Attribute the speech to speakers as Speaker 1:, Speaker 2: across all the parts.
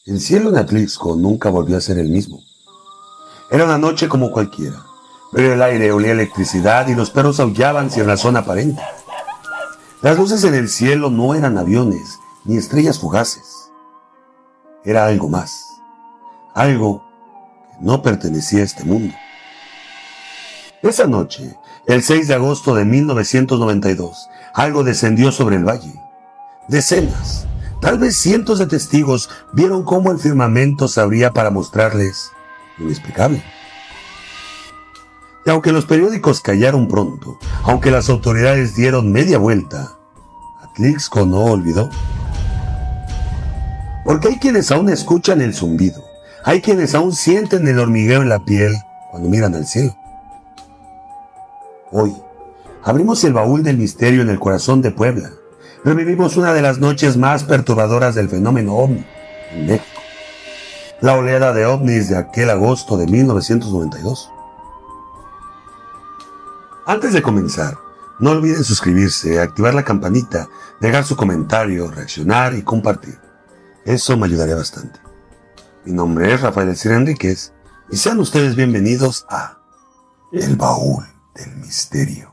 Speaker 1: El cielo en Atlixco nunca volvió a ser el mismo. Era una noche como cualquiera, pero el aire olía a electricidad y los perros aullaban sin razón aparente. Las luces en el cielo no eran aviones ni estrellas fugaces. Era algo más, algo que no pertenecía a este mundo. Esa noche, el 6 de agosto de 1992, algo descendió sobre el valle. Decenas, tal vez cientos de testigos vieron cómo el firmamento se abría para mostrarles lo inexplicable. Y aunque los periódicos callaron pronto, aunque las autoridades dieron media vuelta, Atlixco no olvidó. Porque hay quienes aún escuchan el zumbido, hay quienes aún sienten el hormigueo en la piel cuando miran al cielo. Hoy, abrimos el baúl del misterio en el corazón de Puebla. Revivimos una de las noches más perturbadoras del fenómeno ovni en México. La oleada de ovnis de aquel agosto de 1992. Antes de comenzar, no olviden suscribirse, activar la campanita, dejar su comentario, reaccionar y compartir. Eso me ayudaría bastante. Mi nombre es Rafael Elcir Enríquez y sean ustedes bienvenidos a El Baúl del Misterio.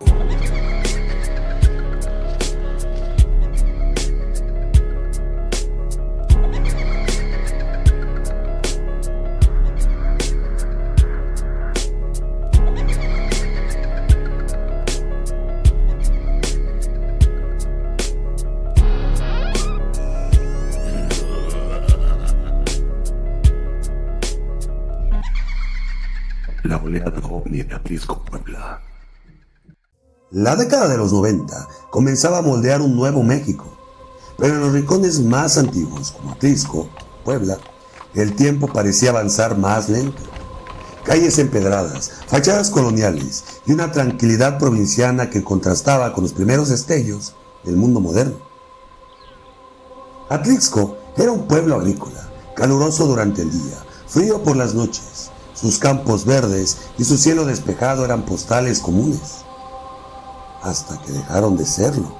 Speaker 1: La oleada ovni de Atlixco, Puebla. La década de los 90 comenzaba a moldear un nuevo México, pero en los rincones más antiguos, como Atlixco, Puebla, el tiempo parecía avanzar más lento. Calles empedradas, fachadas coloniales y una tranquilidad provinciana que contrastaba con los primeros destellos del mundo moderno. Atlixco era un pueblo agrícola, caluroso durante el día, frío por las noches. Sus campos verdes y su cielo despejado eran postales comunes, hasta que dejaron de serlo.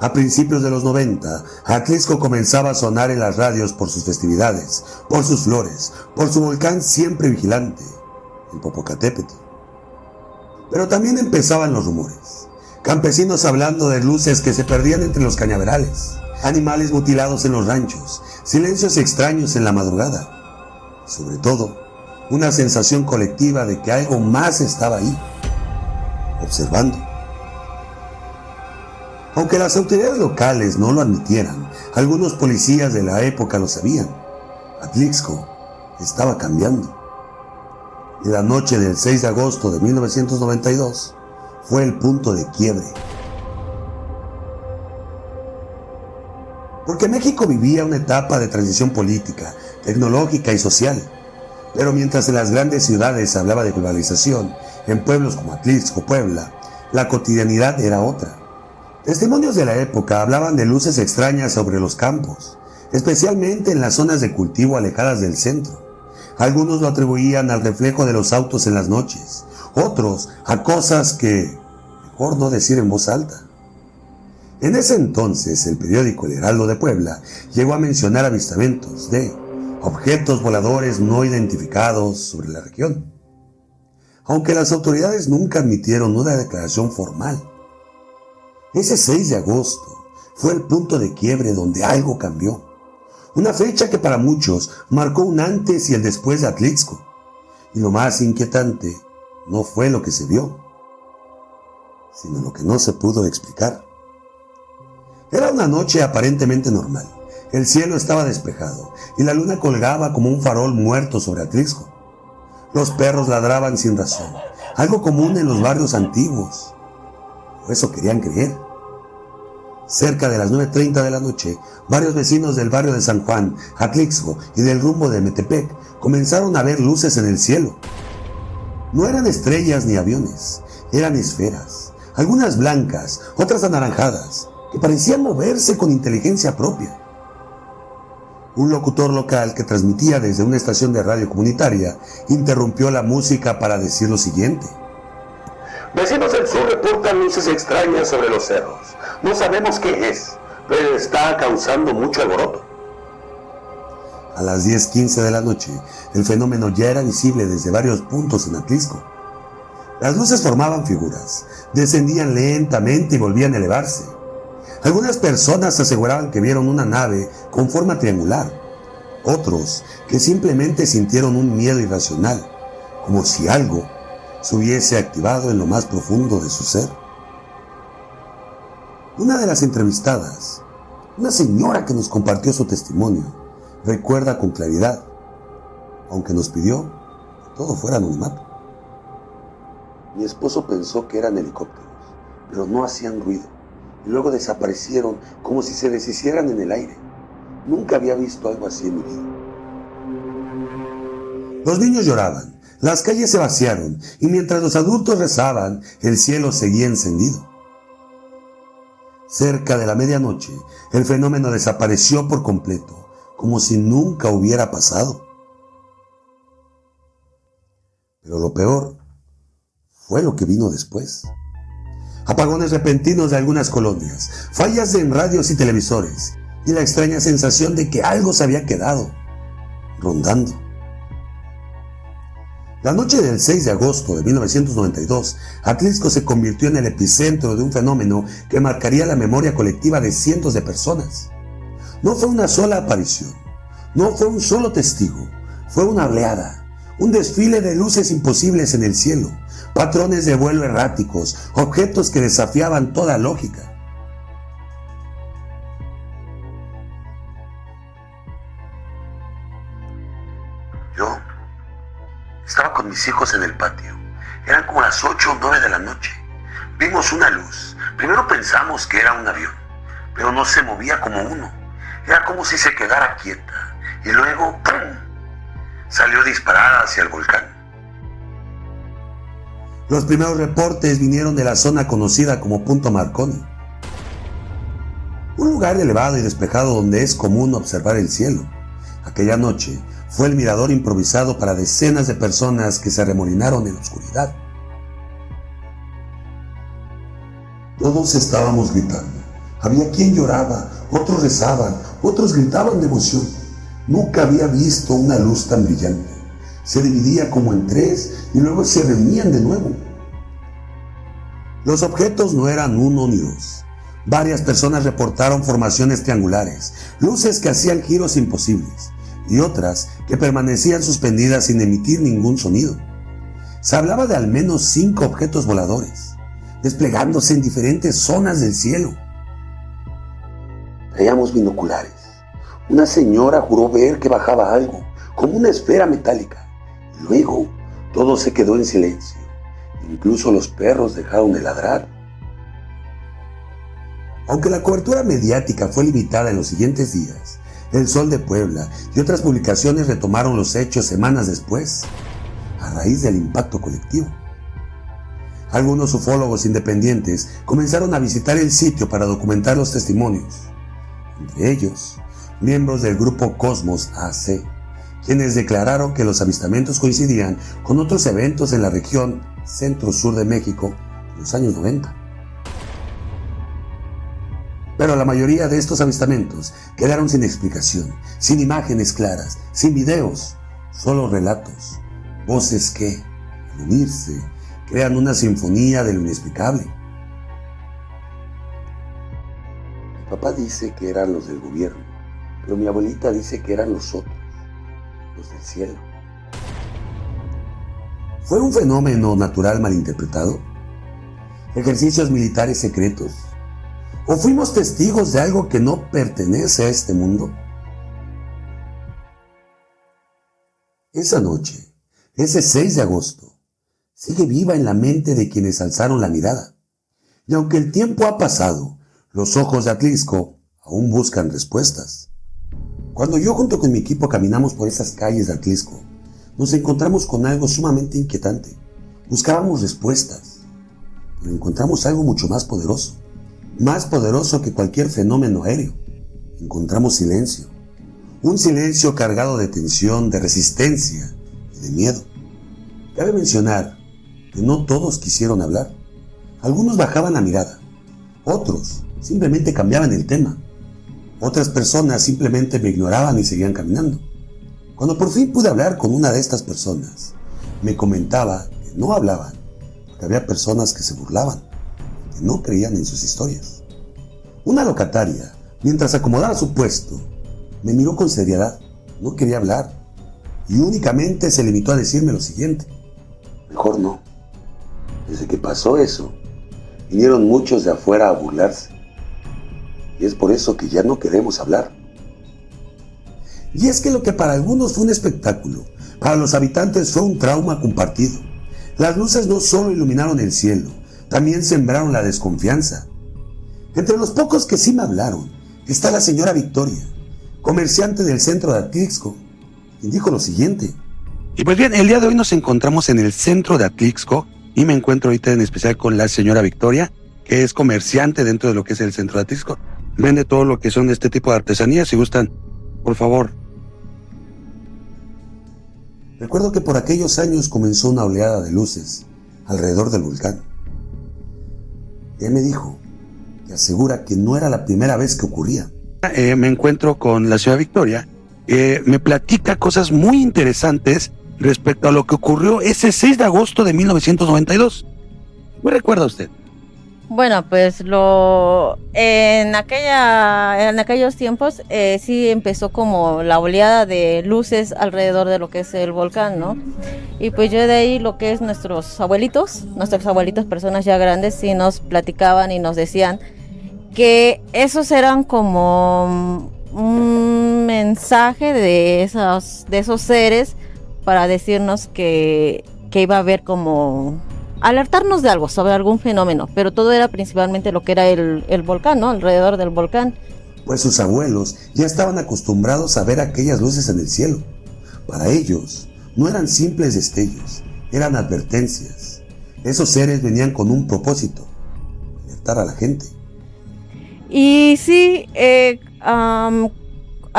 Speaker 1: A principios de los 90, Atlixco comenzaba a sonar en las radios por sus festividades, por sus flores, por su volcán siempre vigilante, el Popocatépetl. Pero también empezaban los rumores, campesinos hablando de luces que se perdían entre los cañaverales, animales mutilados en los ranchos, silencios extraños en la madrugada. Sobre todo, una sensación colectiva de que algo más estaba ahí, observando. Aunque las autoridades locales no lo admitieran, algunos policías de la época lo sabían. Atlixco estaba cambiando. Y la noche del 6 de agosto de 1992 fue el punto de quiebre. Porque México vivía una etapa de transición política, tecnológica y social. Pero mientras en las grandes ciudades se hablaba de globalización, en pueblos como Atlixco, Puebla, la cotidianidad era otra. Testimonios de la época hablaban de luces extrañas sobre los campos, especialmente en las zonas de cultivo alejadas del centro. Algunos lo atribuían al reflejo de los autos en las noches, otros a cosas que mejor no decir en voz alta. En ese entonces, el periódico El Heraldo de Puebla llegó a mencionar avistamientos de objetos voladores no identificados sobre la región, aunque las autoridades nunca admitieron una declaración formal. Ese 6 de agosto fue el punto de quiebre donde algo cambió, una fecha que para muchos marcó un antes y el después de Atlixco, y lo más inquietante no fue lo que se vio, sino lo que no se pudo explicar. Era una noche aparentemente normal. El cielo estaba despejado y la luna colgaba como un farol muerto sobre Atlixco. Los perros ladraban sin razón, algo común en los barrios antiguos. O eso querían creer. Cerca de las 9:30 de la noche, varios vecinos del barrio de San Juan, Atlixco y del rumbo de Metepec comenzaron a ver luces en el cielo. No eran estrellas ni aviones, eran esferas, algunas blancas, otras anaranjadas, que parecían moverse con inteligencia propia. Un locutor local que transmitía desde una estación de radio comunitaria interrumpió la música para decir lo siguiente. Vecinos del sur reportan luces extrañas sobre los cerros. No sabemos qué es, pero está causando mucho alboroto. A las 10:15 de la noche, el fenómeno ya era visible desde varios puntos en Atlixco. Las luces formaban figuras, descendían lentamente y volvían a elevarse. Algunas personas aseguraban que vieron una nave con forma triangular, otros que simplemente sintieron un miedo irracional, como si algo se hubiese activado en lo más profundo de su ser. Una de las entrevistadas, una señora que nos compartió su testimonio, recuerda con claridad, aunque nos pidió que todo fuera anonimato. Mi esposo pensó que eran helicópteros, pero no hacían ruido, y luego desaparecieron como si se deshicieran en el aire. Nunca había visto algo así en mi vida. Los niños lloraban, las calles se vaciaron, y mientras los adultos rezaban, el cielo seguía encendido. Cerca de la medianoche, el fenómeno desapareció por completo, como si nunca hubiera pasado. Pero lo peor fue lo que vino después. Apagones repentinos de algunas colonias, fallas en radios y televisores, y la extraña sensación de que algo se había quedado rondando. La noche del 6 de agosto de 1992, Atlixco se convirtió en el epicentro de un fenómeno que marcaría la memoria colectiva de cientos de personas. No fue una sola aparición, no fue un solo testigo, fue una oleada, un desfile de luces imposibles en el cielo, patrones de vuelo erráticos, objetos que desafiaban toda lógica. Yo estaba con mis hijos en el patio. Eran como las 8 o 9 de la noche. Vimos una luz. Primero pensamos que era un avión, pero no se movía como uno. Era como si se quedara quieta. Y luego, ¡pum!, salió disparada hacia el volcán. Los primeros reportes vinieron de la zona conocida como Punto Marconi, un lugar elevado y despejado donde es común observar el cielo. Aquella noche fue el mirador improvisado para decenas de personas que se arremolinaron en la oscuridad. Todos estábamos gritando. Había quien lloraba, otros rezaban, otros gritaban de emoción. Nunca había visto una luz tan brillante. Se dividía como en tres y luego se reunían de nuevo. Los objetos no eran uno ni dos. Varias personas reportaron formaciones triangulares, luces que hacían giros imposibles, y otras que permanecían suspendidas sin emitir ningún sonido. Se hablaba de al menos 5 objetos voladores, desplegándose en diferentes zonas del cielo. Traíamos binoculares. Una señora juró ver que bajaba algo, como una esfera metálica. Luego, todo se quedó en silencio. Incluso los perros dejaron de ladrar. Aunque la cobertura mediática fue limitada en los siguientes días, El Sol de Puebla y otras publicaciones retomaron los hechos semanas después, a raíz del impacto colectivo. Algunos ufólogos independientes comenzaron a visitar el sitio para documentar los testimonios. Entre ellos, miembros del grupo Cosmos AC, quienes declararon que los avistamientos coincidían con otros eventos en la región centro-sur de México en los años 90. Pero la mayoría de estos avistamientos quedaron sin explicación, sin imágenes claras, sin videos, solo relatos, voces que, al unirse, crean una sinfonía de lo inexplicable. Mi papá dice que eran los del gobierno, pero mi abuelita dice que eran los otros, los del cielo. ¿Fue un fenómeno natural malinterpretado? ¿Ejercicios militares secretos? ¿O fuimos testigos de algo que no pertenece a este mundo? Esa noche, ese 6 de agosto, sigue viva en la mente de quienes alzaron la mirada. Y aunque el tiempo ha pasado, los ojos de Atlixco aún buscan respuestas. Cuando yo junto con mi equipo caminamos por esas calles de Atlixco, nos encontramos con algo sumamente inquietante. Buscábamos respuestas, pero encontramos algo mucho más poderoso que cualquier fenómeno aéreo. Encontramos silencio, un silencio cargado de tensión, de resistencia y de miedo. Cabe mencionar que no todos quisieron hablar. Algunos bajaban la mirada, otros simplemente cambiaban el tema, otras personas simplemente me ignoraban y seguían caminando. Cuando por fin pude hablar con una de estas personas, me comentaba que no hablaban, porque había personas que se burlaban, que no creían en sus historias. Una locataria, mientras acomodaba su puesto, me miró con seriedad, no quería hablar, y únicamente se limitó a decirme lo siguiente: mejor no. Desde que pasó eso, vinieron muchos de afuera a burlarse, y es por eso que ya no queremos hablar. Y es que lo que para algunos fue un espectáculo, para los habitantes fue un trauma compartido. Las luces no solo iluminaron el cielo, también sembraron la desconfianza. Entre los pocos que sí me hablaron está la señora Victoria, comerciante del centro de Atlixco, quien dijo lo siguiente. Y pues bien, el día de hoy nos encontramos en el centro de Atlixco y me encuentro ahorita en especial con la señora Victoria, que es comerciante dentro de lo que es el centro de Atlixco. Vende todo lo que son este tipo de artesanías. Si gustan, por favor. Recuerdo que por aquellos años comenzó una oleada de luces alrededor del volcán. Ella me dijo que asegura que no era la primera vez que ocurría. Me encuentro con la señora Victoria. Me platica cosas muy interesantes respecto a lo que ocurrió ese 6 de agosto de 1992. ¿Me recuerda usted?
Speaker 2: Bueno, pues en aquellos tiempos sí empezó como la oleada de luces alrededor de lo que es el volcán, ¿no? Y pues yo de ahí lo que es nuestros abuelitos, personas ya grandes, sí nos platicaban y nos decían que esos eran como un mensaje de esos seres para decirnos que iba a haber como alertarnos de algo, sobre algún fenómeno, pero todo era principalmente lo que era el volcán, ¿no? Alrededor del volcán.
Speaker 1: Pues sus abuelos ya estaban acostumbrados a ver aquellas luces en el cielo. Para ellos, no eran simples destellos, eran advertencias. Esos seres venían con un propósito: alertar a la gente.
Speaker 2: Y sí, a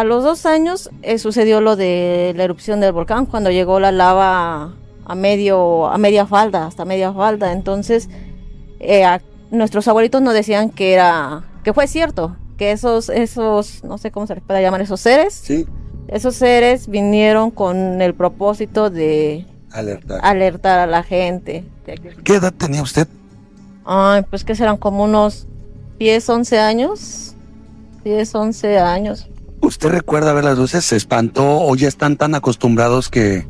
Speaker 2: los 2 años sucedió lo de la erupción del volcán, cuando llegó la lava hasta media falda. Entonces nuestros abuelitos nos decían que fue cierto, que esos no sé cómo se les puede llamar, esos seres,
Speaker 1: sí,
Speaker 2: esos seres vinieron con el propósito de alertar a la gente.
Speaker 1: ¿Qué edad tenía usted?
Speaker 2: Ay, pues que serán como unos 10, 11 años.
Speaker 1: ¿Usted recuerda ver las luces? ¿Se espantó o ya están tan acostumbrados que...?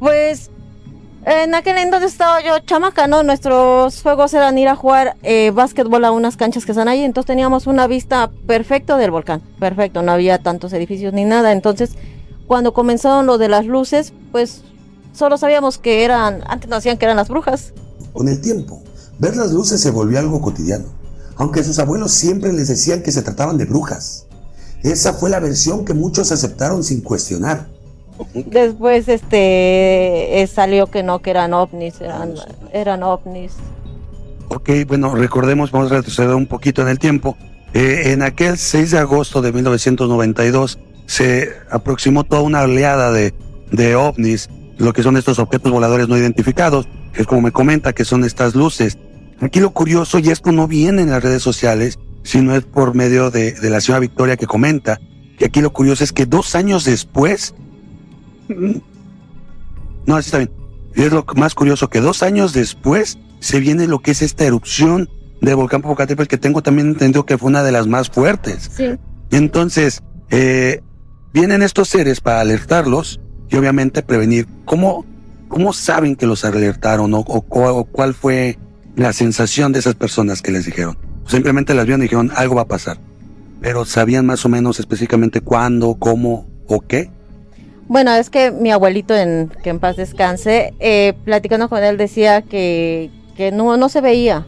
Speaker 2: Pues en aquel entonces estaba yo chamaca, ¿no? Nuestros juegos eran ir a jugar básquetbol a unas canchas que están ahí, entonces teníamos una vista perfecta del volcán, perfecto, no había tantos edificios ni nada. Entonces cuando comenzaron lo de las luces, pues solo sabíamos que antes nos decían que eran las brujas.
Speaker 1: Con el tiempo, ver las luces se volvió algo cotidiano, aunque sus abuelos siempre les decían que se trataban de brujas. Esa fue la versión que muchos aceptaron sin cuestionar.
Speaker 2: Después salió que no, que eran ovnis, eran ovnis.
Speaker 1: Ok, bueno, recordemos, vamos a retroceder un poquito en el tiempo. En aquel 6 de agosto de 1992 se aproximó toda una oleada de ovnis, lo que son estos objetos voladores no identificados, que es como me comenta que son estas luces. Aquí lo curioso, y esto no viene en las redes sociales, sino es por medio de la señora Victoria, que comenta que aquí lo curioso es que 2 años después... No, así está bien. Y es lo más curioso, que 2 años después se viene lo que es esta erupción del volcán Popocatépetl, que tengo también entendido que fue una de las más fuertes.
Speaker 2: Sí.
Speaker 1: Entonces, vienen estos seres para alertarlos y obviamente prevenir. ¿Cómo saben que los alertaron o cuál fue la sensación de esas personas que les dijeron? Simplemente las vieron y dijeron, algo va a pasar. Pero ¿sabían más o menos específicamente cuándo, cómo o qué?
Speaker 2: Bueno, es que mi abuelito, que en paz descanse, platicando con él decía que no se veía.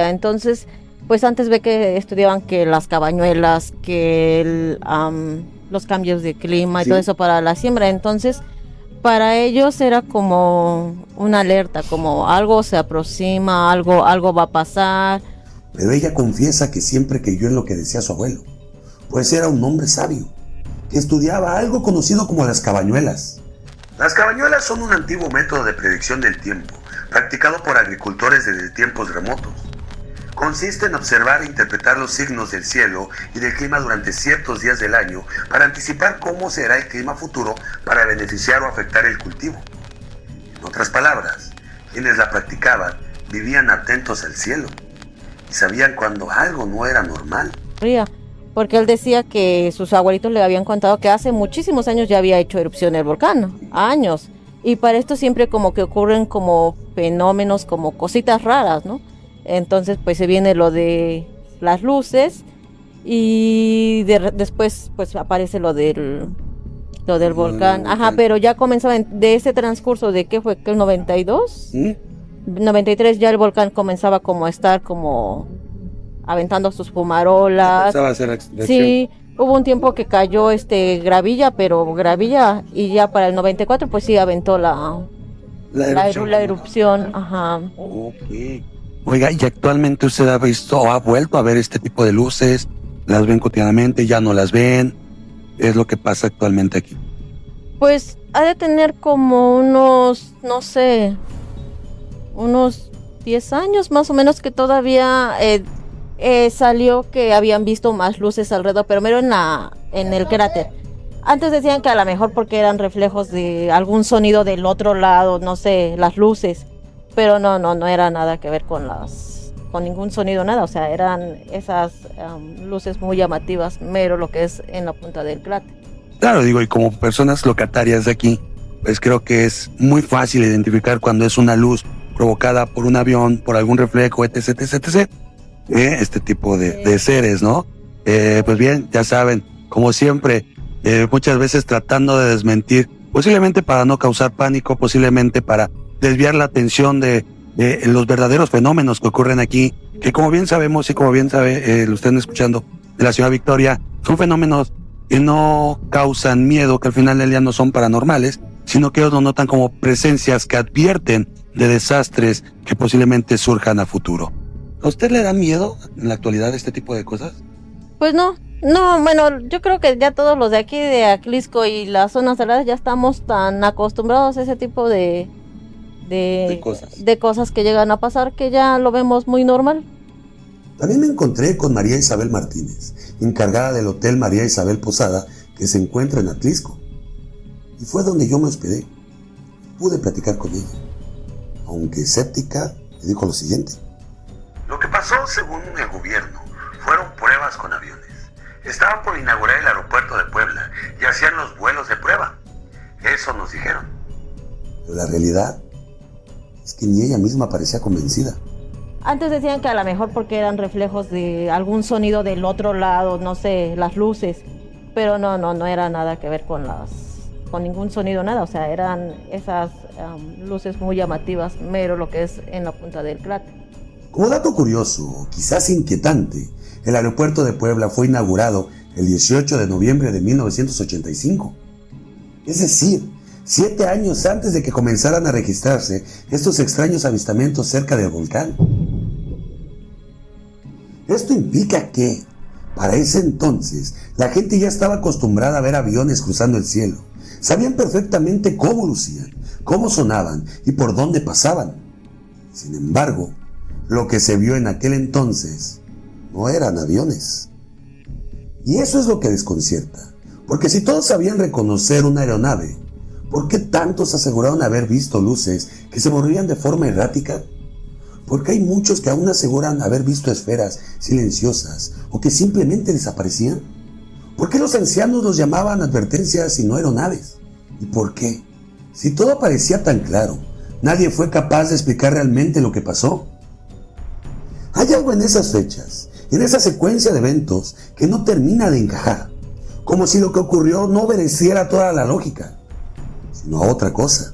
Speaker 2: Entonces, pues antes ve que estudiaban que las cabañuelas, que los cambios de clima y todo eso para la siembra. Entonces, para ellos era como una alerta, como algo se aproxima, algo va a pasar.
Speaker 1: Pero ella confiesa que siempre creyó en lo que decía su abuelo, pues era un hombre sabio, que estudiaba algo conocido como las cabañuelas. Las cabañuelas son un antiguo método de predicción del tiempo, practicado por agricultores desde tiempos remotos. Consiste en observar e interpretar los signos del cielo y del clima durante ciertos días del año para anticipar cómo será el clima futuro para beneficiar o afectar el cultivo. En otras palabras, quienes la practicaban vivían atentos al cielo y sabían cuando algo no era normal.
Speaker 2: Porque él decía que sus abuelitos le habían contado que hace muchísimos años ya había hecho erupción el volcán, años. Y para esto siempre como que ocurren como fenómenos, como cositas raras, ¿no? Entonces pues se viene lo de las luces y después pues aparece lo del volcán. Ajá, pero ya comenzaba de ese transcurso de ¿qué fue? ¿El 92? 93 ya el volcán comenzaba como a estar como aventando sus fumarolas.
Speaker 1: Empezaba a hacer expresión.
Speaker 2: Sí, hubo un tiempo que cayó gravilla y ya para el 94 pues sí aventó la erupción. Ajá.
Speaker 1: Okay. Oiga, ¿y actualmente usted ha visto o ha vuelto a ver este tipo de luces? ¿Las ven cotidianamente? ¿Ya no las ven? ¿Qué es lo que pasa actualmente aquí?
Speaker 2: Pues ha de tener como unos, no sé, unos 10 años más o menos que todavía salió que habían visto más luces alrededor, pero mero en el cráter. Antes decían que a lo mejor porque eran reflejos de algún sonido del otro lado, no sé, las luces. Pero no era nada que ver con ningún sonido, nada. O sea, eran esas luces muy llamativas, mero lo que es en la punta del cráter.
Speaker 1: Claro, digo, y como personas locatarias de aquí, pues creo que es muy fácil identificar cuando es una luz provocada por un avión, por algún reflejo, etc. Este tipo de seres, ¿no? Pues bien, ya saben, como siempre, muchas veces tratando de desmentir, posiblemente para no causar pánico, posiblemente para desviar la atención de los verdaderos fenómenos que ocurren aquí, que como bien sabemos y como bien sabe, lo están escuchando, de la ciudad Victoria, son fenómenos que no causan miedo, que al final del día no son paranormales, sino que ellos lo notan como presencias que advierten de desastres que posiblemente surjan a futuro. ¿A usted le da miedo en la actualidad este tipo de cosas?
Speaker 2: Pues no, bueno, yo creo que ya todos los de aquí, de Atlisco y las zonas cerradas, ya estamos tan acostumbrados a ese tipo de cosas que llegan a pasar que ya lo vemos muy normal.
Speaker 1: También me encontré con María Isabel Martínez, encargada del Hotel María Isabel Posada, que se encuentra en Atlisco. Y fue donde yo me hospedé. Pude platicar con ella. Aunque escéptica, me dijo lo siguiente. Lo que pasó, según el gobierno, fueron pruebas con aviones. Estaban por inaugurar el aeropuerto de Puebla y hacían los vuelos de prueba. Eso nos dijeron. Pero la realidad es que ni ella misma parecía convencida.
Speaker 2: Antes decían que a lo mejor porque eran reflejos de algún sonido del otro lado, no sé, las luces. Pero no era nada que ver con ningún sonido, nada. O sea, eran esas luces muy llamativas, mero lo que es en la punta del cráter.
Speaker 1: Como dato curioso, quizás inquietante, el aeropuerto de Puebla fue inaugurado el 18 de noviembre de 1985. Es decir, 7 años antes de que comenzaran a registrarse estos extraños avistamientos cerca del volcán. Esto implica que, para ese entonces, la gente ya estaba acostumbrada a ver aviones cruzando el cielo. Sabían perfectamente cómo lucían, cómo sonaban y por dónde pasaban. Sin embargo, lo que se vio en aquel entonces no eran aviones. Y eso es lo que desconcierta, porque si todos sabían reconocer una aeronave, ¿por qué tantos aseguraron haber visto luces que se movían de forma errática? Porque hay muchos que aún aseguran haber visto esferas silenciosas o que simplemente desaparecían. ¿Por qué los ancianos los llamaban advertencias y no aeronaves? ¿Y por qué? Si todo parecía tan claro, nadie fue capaz de explicar realmente lo que pasó. Hay algo en esas fechas, en esa secuencia de eventos, que no termina de encajar, como si lo que ocurrió no obedeciera toda la lógica, sino a otra cosa.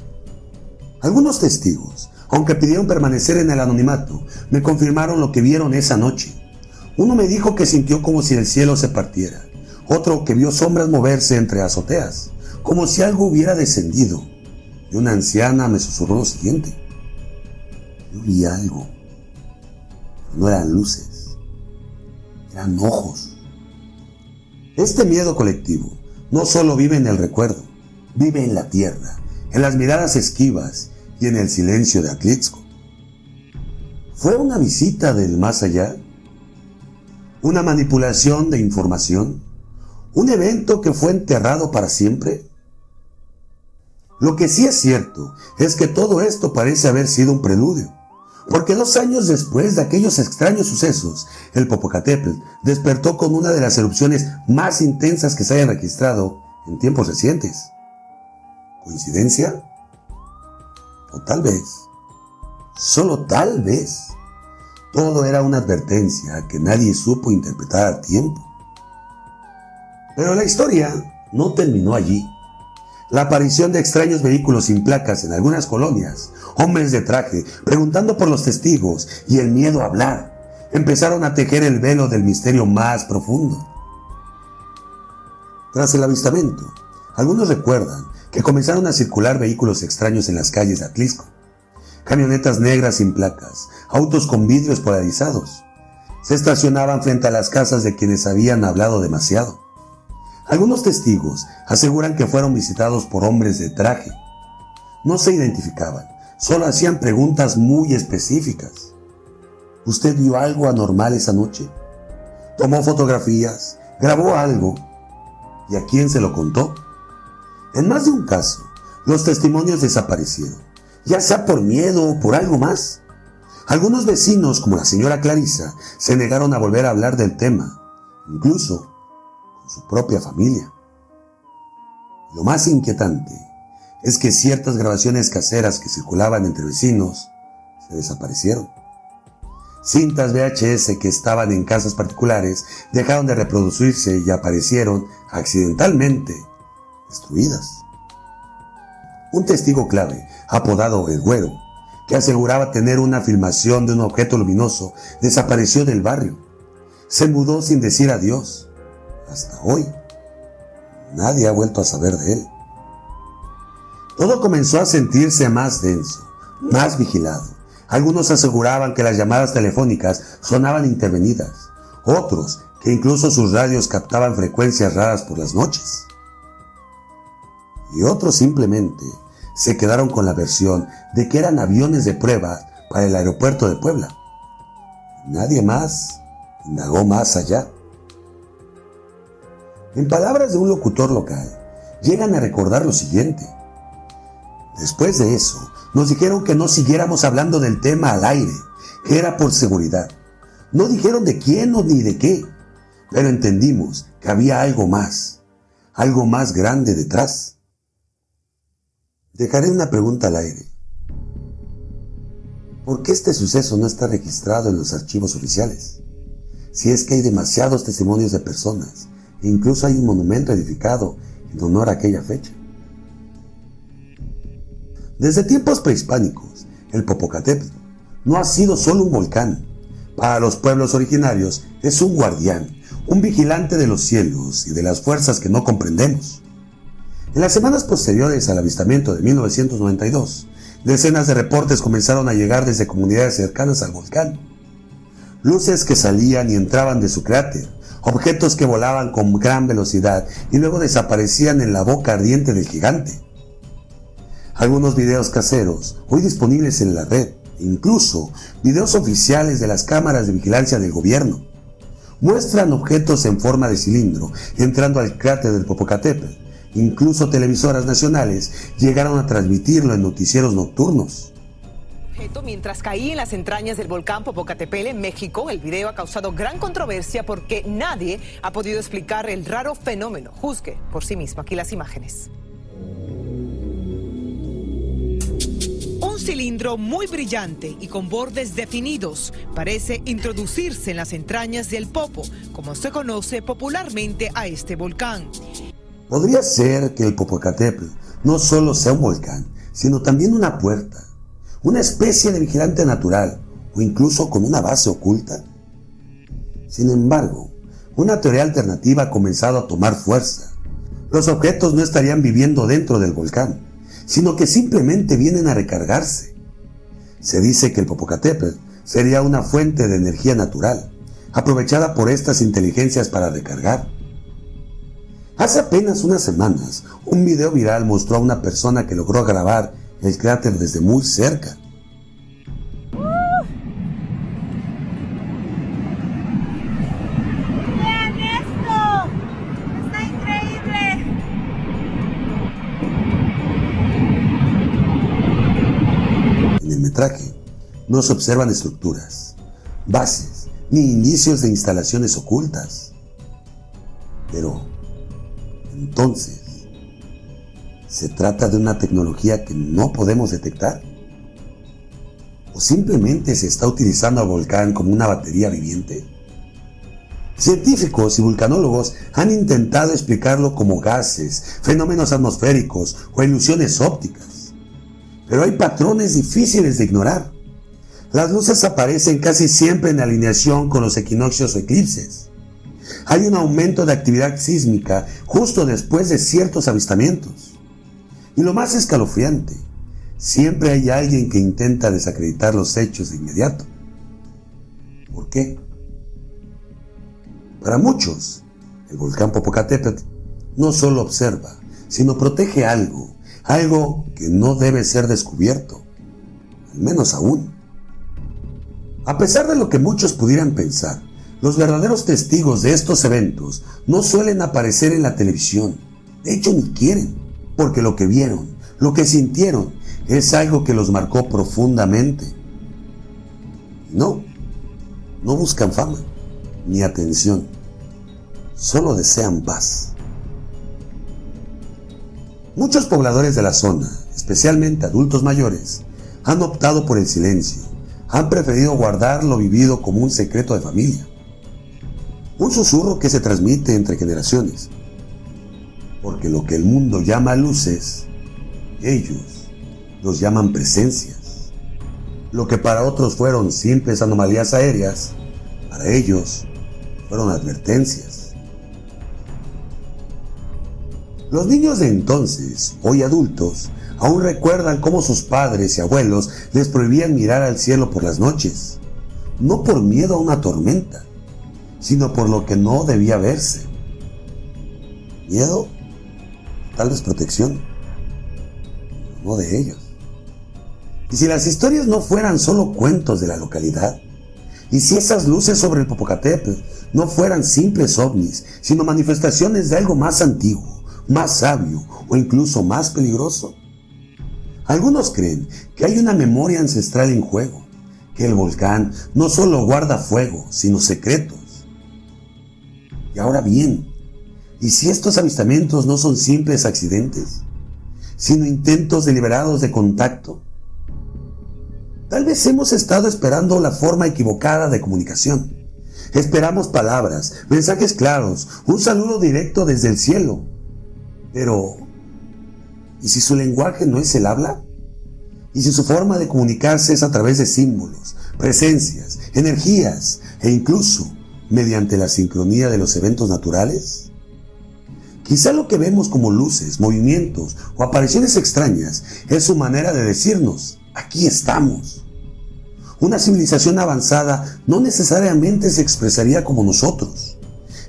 Speaker 1: Algunos testigos, aunque pidieron permanecer en el anonimato, me confirmaron lo que vieron esa noche. Uno me dijo que sintió como si el cielo se partiera, otro que vio sombras moverse entre azoteas, como si algo hubiera descendido, y una anciana me susurró lo siguiente. Yo vi algo. No eran luces, eran ojos. Este miedo colectivo no solo vive en el recuerdo, vive en la tierra, en las miradas esquivas y en el silencio de Atlisco. ¿Fue una visita del más allá? ¿Una manipulación de información? ¿Un evento que fue enterrado para siempre? Lo que sí es cierto es que todo esto parece haber sido un preludio, porque 2 años después de aquellos extraños sucesos, el Popocatépetl despertó con una de las erupciones más intensas que se hayan registrado en tiempos recientes. ¿Coincidencia? O tal vez, solo tal vez, todo era una advertencia que nadie supo interpretar a tiempo. Pero la historia no terminó allí. La aparición de extraños vehículos sin placas en algunas colonias, hombres de traje preguntando por los testigos y el miedo a hablar, empezaron a tejer el velo del misterio más profundo. Tras el avistamiento, algunos recuerdan que comenzaron a circular vehículos extraños en las calles de Atlixco. Camionetas negras sin placas, autos con vidrios polarizados. Se estacionaban frente a las casas de quienes habían hablado demasiado. Algunos testigos aseguran que fueron visitados por hombres de traje. No se identificaban, solo hacían preguntas muy específicas. ¿Usted vio algo anormal esa noche? ¿Tomó fotografías? ¿Grabó algo? ¿Y a quién se lo contó? En más de un caso, los testimonios desaparecieron, ya sea por miedo o por algo más. Algunos vecinos, como la señora Clarisa, se negaron a volver a hablar del tema, incluso con su propia familia. Lo más inquietante es que ciertas grabaciones caseras que circulaban entre vecinos se desaparecieron. Cintas VHS que estaban en casas particulares dejaron de reproducirse y aparecieron accidentalmente destruidas. Un testigo clave, apodado El Güero, que aseguraba tener una filmación de un objeto luminoso, desapareció del barrio. Se mudó sin decir adiós. Hasta hoy, nadie ha vuelto a saber de él. Todo comenzó a sentirse más denso, más vigilado. Algunos aseguraban que las llamadas telefónicas sonaban intervenidas, otros que incluso sus radios captaban frecuencias raras por las noches. Y otros simplemente se quedaron con la versión de que eran aviones de prueba para el aeropuerto de Puebla. Nadie más indagó más allá. En palabras de un locutor local, llegan a recordar lo siguiente. Después de eso, nos dijeron que no siguiéramos hablando del tema al aire, que era por seguridad. No dijeron de quién o ni de qué, pero entendimos que había algo más grande detrás. Dejaré una pregunta al aire. ¿Por qué este suceso no está registrado en los archivos oficiales? Si es que hay demasiados testimonios de personas, e incluso hay un monumento edificado en honor a aquella fecha. Desde tiempos prehispánicos, el Popocatépetl no ha sido solo un volcán. Para los pueblos originarios es un guardián, un vigilante de los cielos y de las fuerzas que no comprendemos. En las semanas posteriores al avistamiento de 1992, decenas de reportes comenzaron a llegar desde comunidades cercanas al volcán. Luces que salían y entraban de su cráter, objetos que volaban con gran velocidad y luego desaparecían en la boca ardiente del gigante. Algunos videos caseros, hoy disponibles en la red, incluso videos oficiales de las cámaras de vigilancia del gobierno, muestran objetos en forma de cilindro entrando al cráter del Popocatépetl. Incluso televisoras nacionales llegaron a transmitirlo en noticieros nocturnos.
Speaker 3: Mientras caía en las entrañas del volcán Popocatépetl en México, el video ha causado gran controversia porque nadie ha podido explicar el raro fenómeno. Juzgue por sí mismo aquí las imágenes. Un cilindro muy brillante y con bordes definidos parece introducirse en las entrañas del Popo, como se conoce popularmente a este volcán.
Speaker 1: Podría ser que el Popocatépetl no solo sea un volcán, sino también una puerta, una especie de vigilante natural o incluso con una base oculta. Sin embargo, una teoría alternativa ha comenzado a tomar fuerza. Los objetos no estarían viviendo dentro del volcán, sino que simplemente vienen a recargarse. Se dice que el Popocatépetl sería una fuente de energía natural, aprovechada por estas inteligencias para recargar. Hace apenas unas semanas, un video viral mostró a una persona que logró grabar el cráter desde muy cerca. metraje no se observan estructuras, bases, ni indicios de instalaciones ocultas. Pero, entonces, ¿se trata de una tecnología que no podemos detectar? ¿O simplemente se está utilizando al volcán como una batería viviente? Científicos y vulcanólogos han intentado explicarlo como gases, fenómenos atmosféricos o ilusiones ópticas. Pero hay patrones difíciles de ignorar. Las luces aparecen casi siempre en alineación con los equinoccios o eclipses. Hay un aumento de actividad sísmica justo después de ciertos avistamientos. Y lo más escalofriante, siempre hay alguien que intenta desacreditar los hechos de inmediato. ¿Por qué? Para muchos, el volcán Popocatépetl no solo observa, sino protege algo que no debe ser descubierto, al menos aún. A pesar de lo que muchos pudieran pensar, los verdaderos testigos de estos eventos no suelen aparecer en la televisión. De hecho, ni quieren, porque lo que vieron, lo que sintieron, es algo que los marcó profundamente. No buscan fama, ni atención, solo desean paz. Muchos pobladores de la zona, especialmente adultos mayores, han optado por el silencio, han preferido guardar lo vivido como un secreto de familia, un susurro que se transmite entre generaciones, porque lo que el mundo llama luces, ellos los llaman presencias. Lo que para otros fueron simples anomalías aéreas, para ellos fueron advertencias. Los niños de entonces, hoy adultos, aún recuerdan cómo sus padres y abuelos les prohibían mirar al cielo por las noches, no por miedo a una tormenta, sino por lo que no debía verse. Miedo, tal vez protección, no de ellos. Y si las historias no fueran solo cuentos de la localidad, y si esas luces sobre el Popocatépetl no fueran simples ovnis, sino manifestaciones de algo más antiguo, más sabio o incluso más peligroso. Algunos creen que hay una memoria ancestral en juego, que el volcán no solo guarda fuego, sino secretos. Y ahora bien, ¿y si estos avistamientos no son simples accidentes, sino intentos deliberados de contacto? Tal vez hemos estado esperando la forma equivocada de comunicación. Esperamos palabras, mensajes claros, un saludo directo desde el cielo. Pero, ¿y si su lenguaje no es el habla? ¿Y si su forma de comunicarse es a través de símbolos, presencias, energías e incluso mediante la sincronía de los eventos naturales? Quizá lo que vemos como luces, movimientos o apariciones extrañas es su manera de decirnos, aquí estamos. Una civilización avanzada no necesariamente se expresaría como nosotros.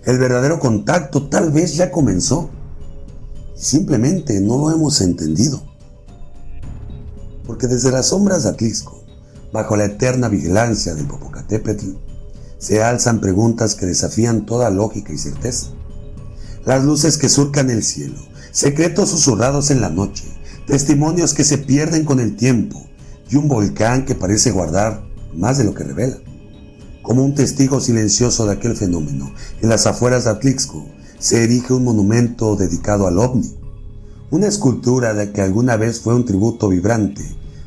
Speaker 1: El verdadero contacto tal vez ya comenzó. Simplemente no lo hemos entendido. Porque desde las sombras de Atlixco, bajo la eterna vigilancia del Popocatépetl, se alzan preguntas que desafían toda lógica y certeza. Las luces que surcan el cielo, secretos susurrados en la noche, testimonios que se pierden con el tiempo y un volcán que parece guardar más de lo que revela. Como un testigo silencioso de aquel fenómeno, en las afueras de Atlixco se erige un monumento dedicado al ovni, una escultura de que alguna vez fue un tributo vibrante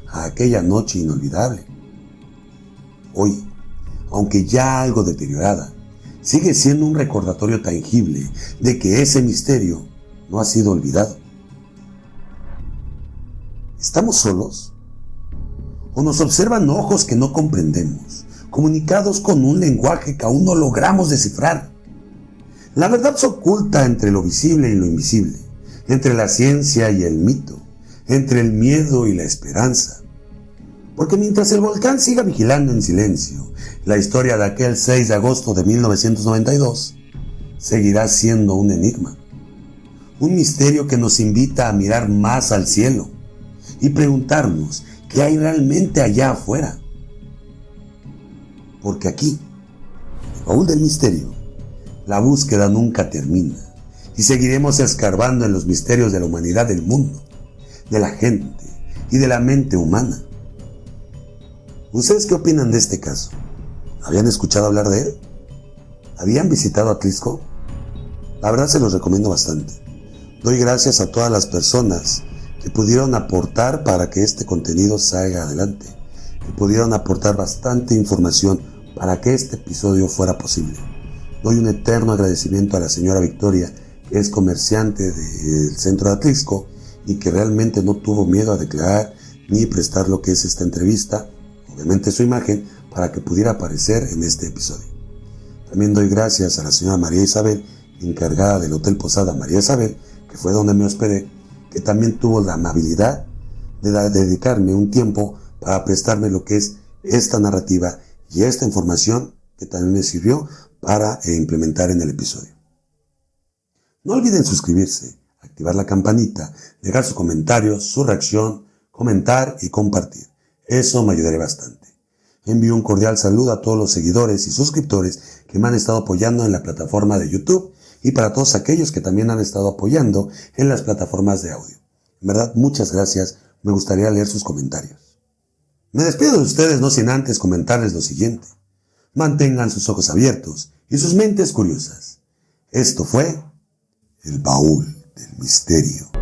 Speaker 1: a aquella noche inolvidable. Hoy, aunque ya algo deteriorada, sigue siendo un recordatorio tangible de que ese misterio no ha sido olvidado. ¿Estamos solos? ¿O nos observan ojos que no comprendemos, comunicados con un lenguaje que aún no logramos descifrar? La verdad se oculta entre lo visible y lo invisible, entre la ciencia y el mito, entre el miedo y la esperanza. Porque mientras el volcán siga vigilando en silencio, la historia de aquel 6 de agosto de 1992 seguirá siendo un enigma. Un misterio que nos invita a mirar más al cielo y preguntarnos qué hay realmente allá afuera. Porque aquí, en el baúl del misterio, la búsqueda nunca termina y seguiremos escarbando en los misterios de la humanidad, del mundo, de la gente y de la mente humana. ¿Ustedes qué opinan de este caso? ¿Habían escuchado hablar de él? ¿Habían visitado Atlixco? La verdad se los recomiendo bastante. Doy gracias a todas las personas que pudieron aportar para que este contenido salga adelante, que pudieron aportar bastante información para que este episodio fuera posible. Doy un eterno agradecimiento a la señora Victoria, que es comerciante del centro de Atlixco y que realmente no tuvo miedo a declarar ni prestar lo que es esta entrevista, obviamente su imagen, para que pudiera aparecer en este episodio. También doy gracias a la señora María Isabel, encargada del Hotel Posada María Isabel, que fue donde me hospedé, que también tuvo la amabilidad de dedicarme un tiempo para prestarme lo que es esta narrativa y esta información que también me sirvió para implementar en el episodio. No olviden suscribirse, activar la campanita, dejar su comentario, su reacción, comentar y compartir. Eso me ayudaría bastante. Envío un cordial saludo a todos los seguidores y suscriptores que me han estado apoyando en la plataforma de YouTube y para todos aquellos que también han estado apoyando en las plataformas de audio. En verdad, muchas gracias. Me gustaría leer sus comentarios. Me despido de ustedes no sin antes comentarles lo siguiente. Mantengan sus ojos abiertos y sus mentes curiosas. Esto fue El Baúl del Misterio.